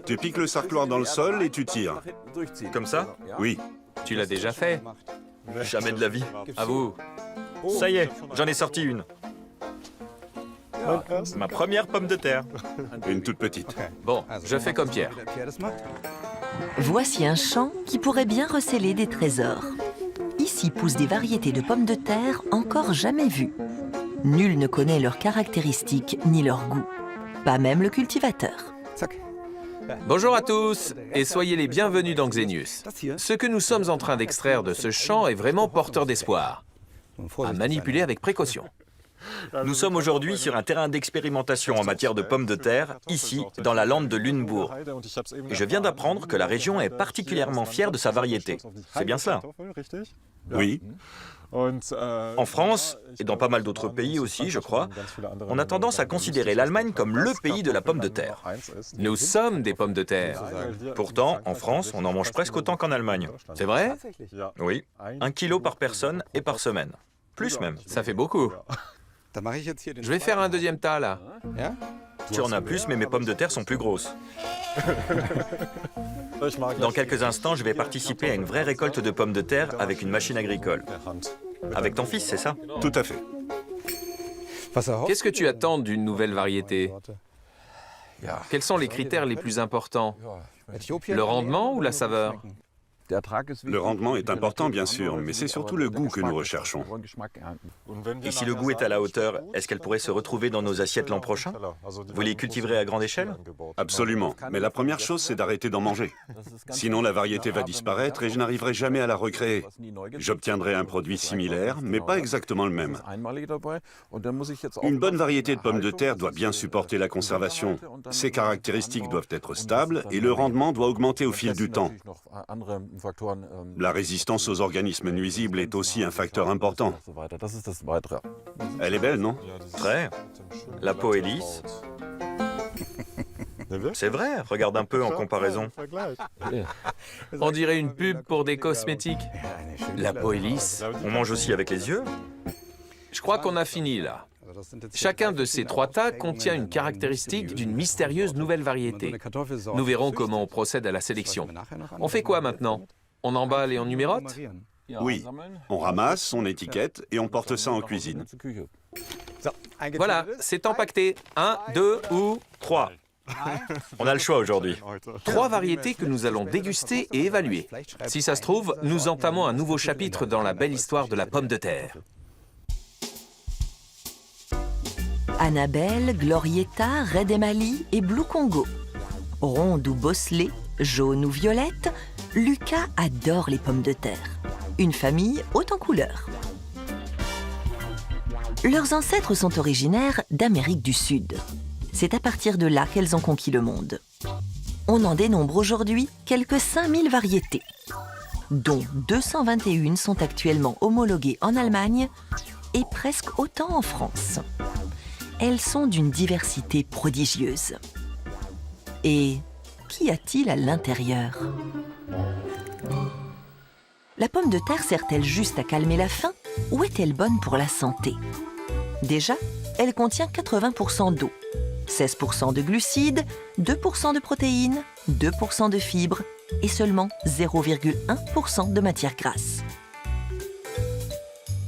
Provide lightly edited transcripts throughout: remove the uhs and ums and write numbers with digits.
Tu piques le sarcloir dans le sol et tu tires. Comme ça? Oui. Tu l'as déjà fait? Jamais de la vie. À vous. Ça y est, j'en ai sorti une. Ma première pomme de terre. Une toute petite. Bon, je fais comme Pierre. Voici un champ qui pourrait bien recéler des trésors. Ici poussent des variétés de pommes de terre encore jamais vues. Nul ne connaît leurs caractéristiques ni leur goût. Pas même le cultivateur. Bonjour à tous et soyez les bienvenus dans Xenius. Ce que nous sommes en train d'extraire de ce champ est vraiment porteur d'espoir. À manipuler avec précaution. Nous sommes aujourd'hui sur un terrain d'expérimentation en matière de pommes de terre, ici, dans la lande de Lunebourg. Et je viens d'apprendre que la région est particulièrement fière de sa variété. C'est bien cela? Oui. En France, et dans pas mal d'autres pays aussi, je crois, on a tendance à considérer l'Allemagne comme le pays de la pomme de terre. Nous sommes des pommes de terre. Pourtant, en France, on en mange presque autant qu'en Allemagne. C'est vrai? Oui, 1 kilo par personne et par semaine. Plus même. Ça fait beaucoup. Je vais faire un deuxième tas, là. Tu en as plus, mais mes pommes de terre sont plus grosses. Dans quelques instants, je vais participer à une vraie récolte de pommes de terre avec une machine agricole. Avec ton fils, c'est ça? Tout à fait. Qu'est-ce que tu attends d'une nouvelle variété? Quels sont les critères les plus importants? Le rendement ou la saveur? Le rendement est important, bien sûr, mais c'est surtout le goût que nous recherchons. Et si le goût est à la hauteur, est-ce qu'elle pourrait se retrouver dans nos assiettes l'an prochain? Vous les cultiverez à grande échelle? Absolument. Mais la première chose, c'est d'arrêter d'en manger. Sinon, la variété va disparaître et je n'arriverai jamais à la recréer. J'obtiendrai un produit similaire, mais pas exactement le même. Une bonne variété de pommes de terre doit bien supporter la conservation. Ses caractéristiques doivent être stables et le rendement doit augmenter au fil du temps. La résistance aux organismes nuisibles est aussi un facteur important. Elle est belle, non? Très. La peau est lisse. C'est vrai, regarde un peu en comparaison. On dirait une pub pour des cosmétiques. La peau est lisse. On mange aussi avec les yeux? Je crois qu'on a fini, là. Chacun de ces 3 tas contient une caractéristique d'une mystérieuse nouvelle variété. Nous verrons comment on procède à la sélection. On fait quoi maintenant? On emballe et on numérote? Oui. On ramasse, on étiquette et on porte ça en cuisine. Voilà, c'est empaqueté. 1, 2 ou 3. On a le choix aujourd'hui. 3 variétés que nous allons déguster et évaluer. Si ça se trouve, nous entamons un nouveau chapitre dans la belle histoire de la pomme de terre. Annabelle, Glorietta, Red Emily et Blue Congo. Ronde ou bosselée, jaune ou violette, Lucas adore les pommes de terre. Une famille haute en couleurs. Leurs ancêtres sont originaires d'Amérique du Sud. C'est à partir de là qu'elles ont conquis le monde. On en dénombre aujourd'hui quelques 5000 variétés, dont 221 sont actuellement homologuées en Allemagne et presque autant en France. Elles sont d'une diversité prodigieuse. Et qu'y a-t-il à l'intérieur? La pomme de terre sert-elle juste à calmer la faim ou est-elle bonne pour la santé? Déjà, elle contient 80% d'eau, 16% de glucides, 2% de protéines, 2% de fibres et seulement 0,1% de matière grasse.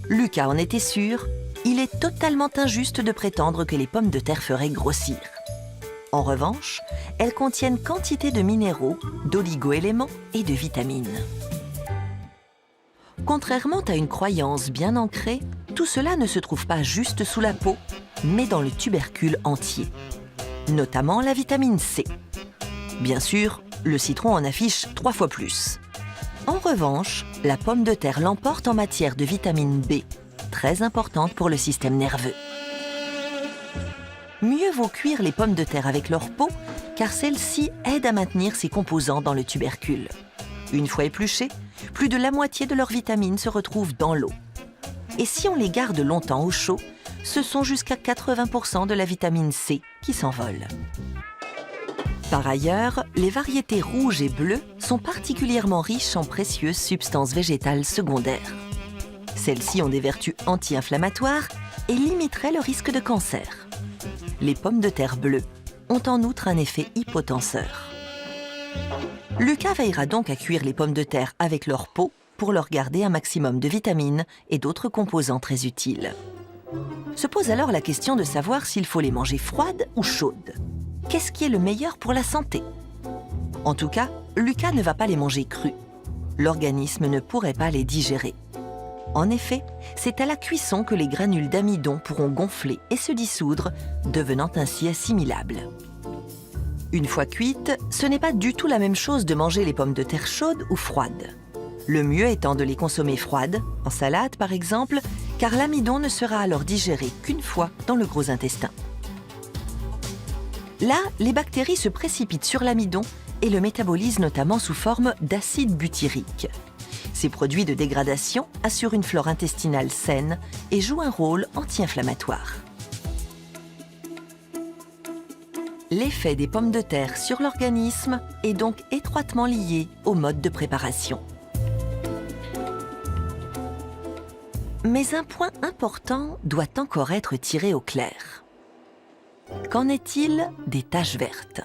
Lucas en était sûr, il est totalement injuste de prétendre que les pommes de terre feraient grossir. En revanche, elles contiennent quantité de minéraux, d'oligo-éléments et de vitamines. Contrairement à une croyance bien ancrée, tout cela ne se trouve pas juste sous la peau, mais dans le tubercule entier, notamment la vitamine C. Bien sûr, le citron en affiche 3 fois plus. En revanche, la pomme de terre l'emporte en matière de vitamine B, très importante pour le système nerveux. Mieux vaut cuire les pommes de terre avec leur peau, car celle-ci aide à maintenir ses composants dans le tubercule. Une fois épluchées, plus de la moitié de leurs vitamines se retrouvent dans l'eau. Et si on les garde longtemps au chaud, ce sont jusqu'à 80% de la vitamine C qui s'envole. Par ailleurs, les variétés rouges et bleues sont particulièrement riches en précieuses substances végétales secondaires. Celles-ci ont des vertus anti-inflammatoires et limiteraient le risque de cancer. Les pommes de terre bleues ont en outre un effet hypotenseur. Lucas veillera donc à cuire les pommes de terre avec leur peau pour leur garder un maximum de vitamines et d'autres composants très utiles. Se pose alors la question de savoir s'il faut les manger froides ou chaudes. Qu'est-ce qui est le meilleur pour la santé? En tout cas, Lucas ne va pas les manger crus. L'organisme ne pourrait pas les digérer. En effet, c'est à la cuisson que les granules d'amidon pourront gonfler et se dissoudre, devenant ainsi assimilables. Une fois cuites, ce n'est pas du tout la même chose de manger les pommes de terre chaudes ou froides. Le mieux étant de les consommer froides, en salade par exemple, car l'amidon ne sera alors digéré qu'une fois dans le gros intestin. Là, les bactéries se précipitent sur l'amidon et le métabolisent notamment sous forme d'acide butyrique. Ces produits de dégradation assurent une flore intestinale saine et jouent un rôle anti-inflammatoire. L'effet des pommes de terre sur l'organisme est donc étroitement lié au mode de préparation. Mais un point important doit encore être tiré au clair. Qu'en est-il des taches vertes?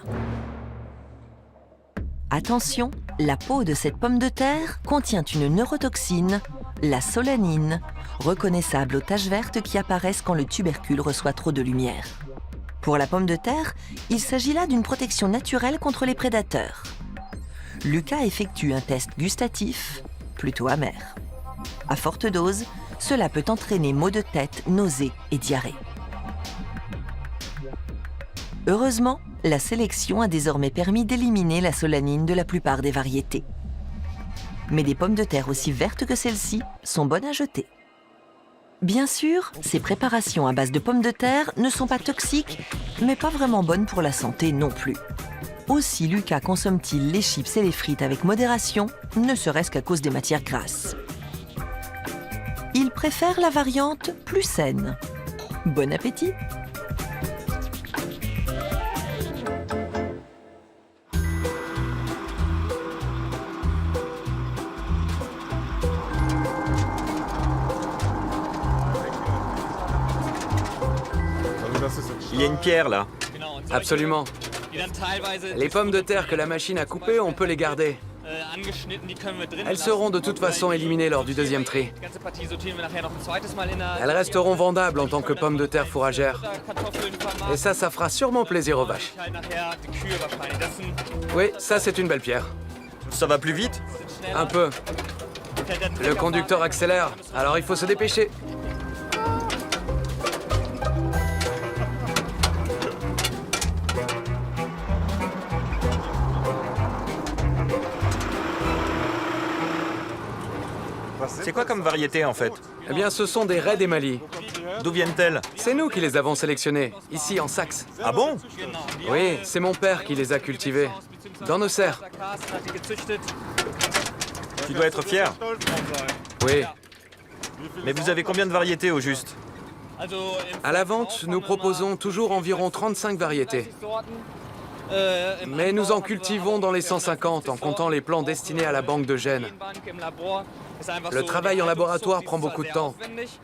Attention, la peau de cette pomme de terre contient une neurotoxine, la solanine, reconnaissable aux taches vertes qui apparaissent quand le tubercule reçoit trop de lumière. Pour la pomme de terre, il s'agit là d'une protection naturelle contre les prédateurs. Lucas effectue un test gustatif, plutôt amer. À forte dose, cela peut entraîner maux de tête, nausées et diarrhée. Heureusement, la sélection a désormais permis d'éliminer la solanine de la plupart des variétés. Mais des pommes de terre aussi vertes que celles-ci sont bonnes à jeter. Bien sûr, ces préparations à base de pommes de terre ne sont pas toxiques, mais pas vraiment bonnes pour la santé non plus. Aussi Lucas consomme-t-il les chips et les frites avec modération, ne serait-ce qu'à cause des matières grasses. Il préfère la variante plus saine. Bon appétit! Il y a une pierre là. Absolument. Les pommes de terre que la machine a coupées, on peut les garder. Elles seront de toute façon éliminées lors du deuxième tri. Elles resteront vendables en tant que pommes de terre fourragères. Et ça fera sûrement plaisir aux vaches. Oui, ça c'est une belle pierre. Ça va plus vite? Un peu. Le conducteur accélère, alors il faut se dépêcher. C'est quoi comme variété en fait? Eh bien, ce sont des raies d'Emali. D'où viennent-elles? C'est nous qui les avons sélectionnées, ici en Saxe. Ah bon? Oui, c'est mon père qui les a cultivées, dans nos serres. Tu dois être fier. Oui. Mais vous avez combien de variétés au juste? À la vente, nous proposons toujours environ 35 variétés. Mais nous en cultivons dans les 150 en comptant les plants destinés à la banque de gènes. Le travail en laboratoire prend beaucoup de temps,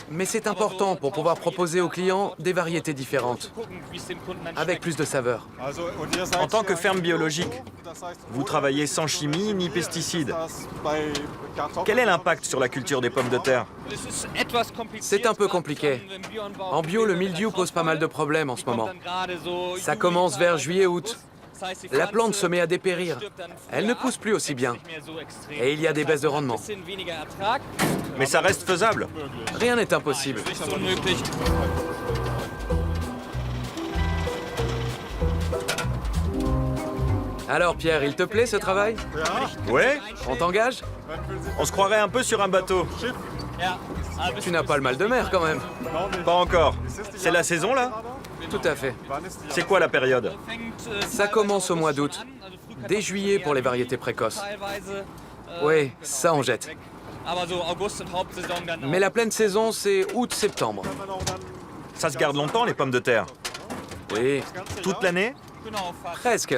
mais c'est important pour pouvoir proposer aux clients des variétés différentes, avec plus de saveur. En tant que ferme biologique, vous travaillez sans chimie ni pesticides. Quel est l'impact sur la culture des pommes de terre? C'est un peu compliqué. En bio, le mildiou pose pas mal de problèmes en ce moment. Ça commence vers juillet-août. La plante se met à dépérir. Elle ne pousse plus aussi bien. Et il y a des baisses de rendement. Mais ça reste faisable. Rien n'est impossible. Alors Pierre, il te plaît ce travail? Ouais? On t'engage? On se croirait un peu sur un bateau. Tu n'as pas le mal de mer quand même. Pas encore. C'est la saison là? Tout à fait. C'est quoi la période? Ça commence au mois d'août. Dès juillet pour les variétés précoces. Oui, ça on jette. Mais la pleine saison, c'est août-septembre. Ça se garde longtemps les pommes de terre? Oui, Toute l'année? presque.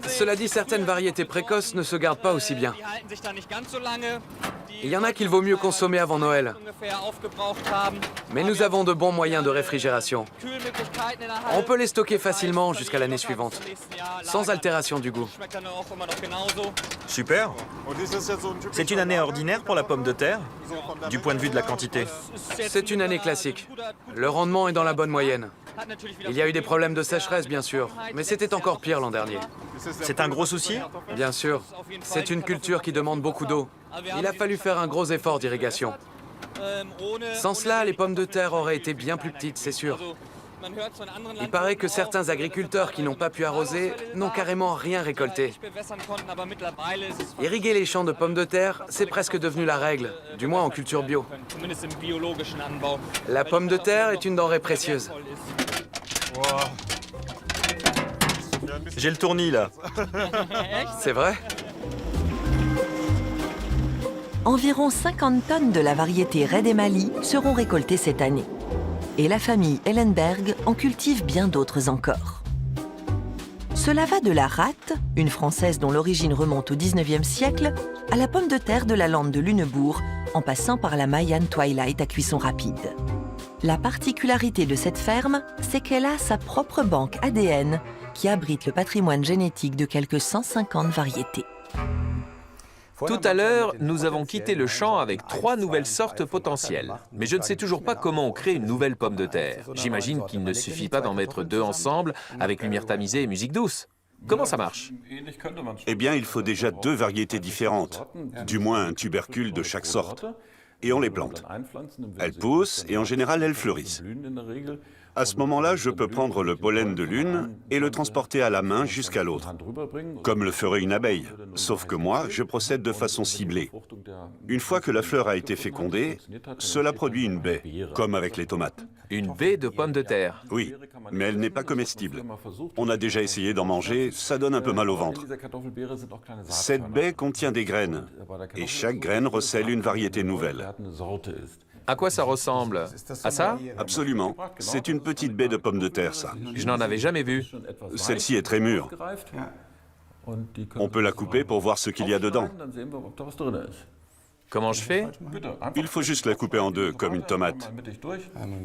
Cela dit, certaines variétés précoces ne se gardent pas aussi bien. Il y en a qu'il vaut mieux consommer avant Noël. Mais nous avons de bons moyens de réfrigération. On peut les stocker facilement jusqu'à l'année suivante, sans altération du goût. Super. C'est une année ordinaire pour la pomme de terre, du point de vue de la quantité. C'est une année classique. Le rendement est dans la bonne moyenne. Il y a eu des problèmes de sécheresse, bien sûr, mais c'était encore pire l'an dernier. C'est un gros souci? Bien sûr. C'est une culture qui demande beaucoup d'eau. Il a fallu faire un gros effort d'irrigation. Sans cela, les pommes de terre auraient été bien plus petites, c'est sûr. Il paraît que certains agriculteurs qui n'ont pas pu arroser n'ont carrément rien récolté. Irriguer les champs de pommes de terre, c'est presque devenu la règle, du moins en culture bio. La pomme de terre est une denrée précieuse. J'ai le tournis là. C'est vrai? Environ 50 tonnes de la variété Red Emali seront récoltées cette année. Et la famille Ellenberg en cultive bien d'autres encore. Cela va de la rate, une Française dont l'origine remonte au XIXe siècle, à la pomme de terre de la lande de Lunebourg, en passant par la Mayan Twilight à cuisson rapide. La particularité de cette ferme, c'est qu'elle a sa propre banque ADN qui abrite le patrimoine génétique de quelques 150 variétés. Tout à l'heure, nous avons quitté le champ avec 3 nouvelles sortes potentielles. Mais je ne sais toujours pas comment on crée une nouvelle pomme de terre. J'imagine qu'il ne suffit pas d'en mettre 2 ensemble avec lumière tamisée et musique douce. Comment ça marche? Eh bien, il faut déjà 2 variétés différentes, du moins un tubercule de chaque sorte. Et on les plante. Elles poussent et en général, elles fleurissent. À ce moment-là, je peux prendre le pollen de l'une et le transporter à la main jusqu'à l'autre, comme le ferait une abeille. Sauf que moi, je procède de façon ciblée. Une fois que la fleur a été fécondée, cela produit une baie, comme avec les tomates. Une baie de pommes de terre. Oui, mais elle n'est pas comestible. On a déjà essayé d'en manger, ça donne un peu mal au ventre. Cette baie contient des graines, et chaque graine recèle une variété nouvelle. À quoi ça ressemble? À ça? Absolument. C'est une petite baie de pommes de terre, ça. Je n'en avais jamais vu. Celle-ci est très mûre. On peut la couper pour voir ce qu'il y a dedans. Comment je fais? Il faut juste la couper en 2, comme une tomate.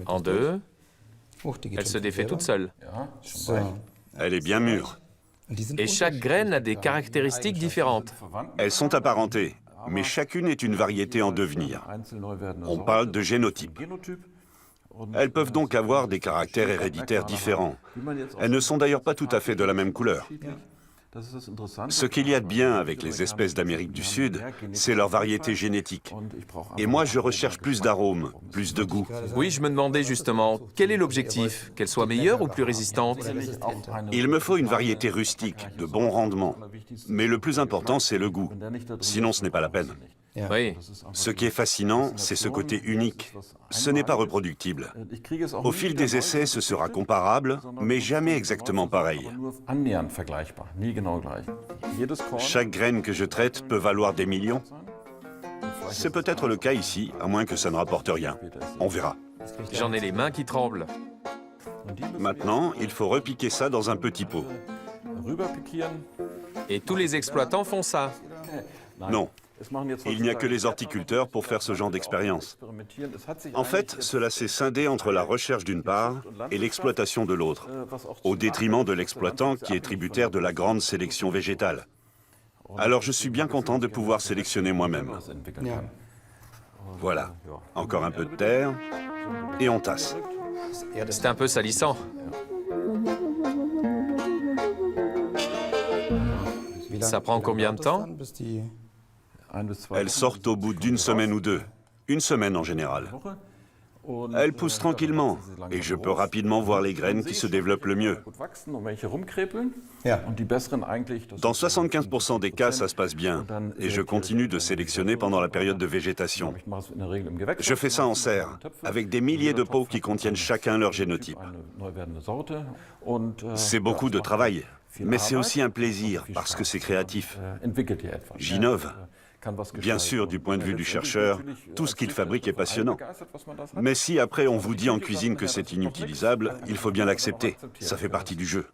En 2. Elle se défait toute seule. Elle est bien mûre. Et chaque graine a des caractéristiques différentes. Elles sont apparentées, mais chacune est une variété en devenir. On parle de génotype. Elles peuvent donc avoir des caractères héréditaires différents. Elles ne sont d'ailleurs pas tout à fait de la même couleur. Ce qu'il y a de bien avec les espèces d'Amérique du Sud, c'est leur variété génétique. Et moi, je recherche plus d'arômes, plus de goût. Oui, je me demandais justement, quel est l'objectif? Qu'elle soit meilleure ou plus résistante? Il me faut une variété rustique, de bon rendement. Mais le plus important, c'est le goût. Sinon, ce n'est pas la peine. Oui. Ce qui est fascinant, c'est ce côté unique. Ce n'est pas reproductible. Au fil des essais, ce sera comparable, mais jamais exactement pareil. Chaque graine que je traite peut valoir des millions. C'est peut-être le cas ici, à moins que ça ne rapporte rien. On verra. J'en ai les mains qui tremblent. Maintenant, il faut repiquer ça dans un petit pot. Et tous les exploitants font ça. Non. Il n'y a que les horticulteurs pour faire ce genre d'expérience. En fait, cela s'est scindé entre la recherche d'une part et l'exploitation de l'autre, au détriment de l'exploitant qui est tributaire de la grande sélection végétale. Alors je suis bien content de pouvoir sélectionner moi-même. Voilà, encore un peu de terre, et on tasse. C'est un peu salissant. Ça prend combien de temps? Elles sortent au bout d'1 semaine ou 2. 1 semaine en général. Elles poussent tranquillement et je peux rapidement voir les graines qui se développent le mieux. Dans 75% des cas, ça se passe bien et je continue de sélectionner pendant la période de végétation. Je fais ça en serre, avec des milliers de pots qui contiennent chacun leur génotype. C'est beaucoup de travail, mais c'est aussi un plaisir parce que c'est créatif. J'innove. Bien sûr, du point de vue du chercheur, tout ce qu'il fabrique est passionnant. Mais si après on vous dit en cuisine que c'est inutilisable, il faut bien l'accepter. Ça fait partie du jeu.